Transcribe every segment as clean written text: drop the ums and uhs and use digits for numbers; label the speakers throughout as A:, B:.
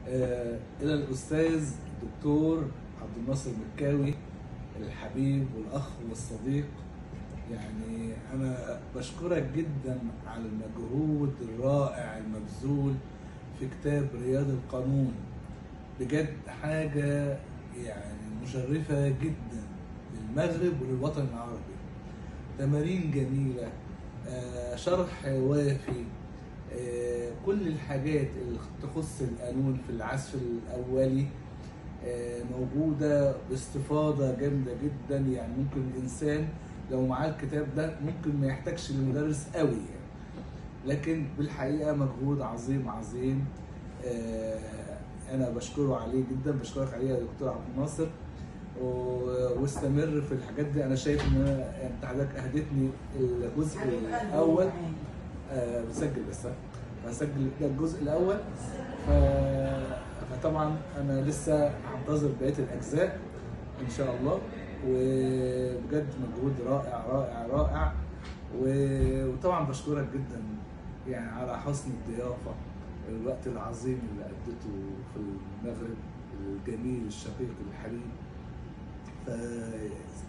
A: إلى الأستاذ الدكتور عبد الناصر مكاوي، الحبيب والأخ والصديق. يعني أنا بشكرك جدا على المجهود الرائع المبذول في كتاب رياض القانون. بجد حاجة يعني مشرفة جدا للمغرب وللوطن العربي. تمارين جميلة، شرح وافي، كل الحاجات اللي تخص القانون في العزف الأولي موجودة باستفاضة جامدة جدا. يعني ممكن الإنسان لو معاه الكتاب ده ممكن ما يحتاجش لمدرس قوي يعني. لكن بالحقيقة مجهود عظيم عظيم، أنا بشكره عليه جدا. بشكرك عليه يا دكتور عبد الناصر، واستمر في الحاجات دي. أنا شايف إن أنت حضرتك أهدتني الجزء الأول، بسجل بس هسجل ده الجزء الأول. فطبعا أنا لسه هنتظر بقية الأجزاء إن شاء الله. وبجد مجهود رائع رائع رائع. وطبعا بشكرك جدا يعني على حسن الضيافة، الوقت العظيم اللي قضيته في المغرب الجميل الشقيق الحبيب.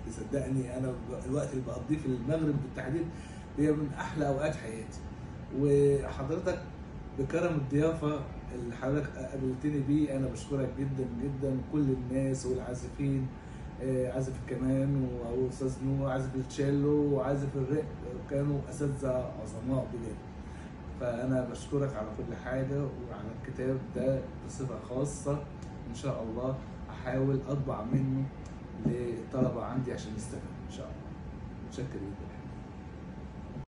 A: فصدقني انا الوقت اللي بقضيه في المغرب بالتحديد هي من احلى اوقات حياتي. وحضرتك بكرم الضيافه اللي حضرتك قابلتني بيه انا بشكرك جدا جدا. كل الناس والعازفين، عازف الكمان واستاذ نور، عازف التشيلو وعازف الرق، كانوا اساتذه عظماء بجد. فانا بشكرك على كل حاجه وعلى الكتاب ده بصفه خاصه. ان شاء الله احاول اطبع منه للطلبه عندي عشان يستفادوا ان شاء الله. متشكر جدا.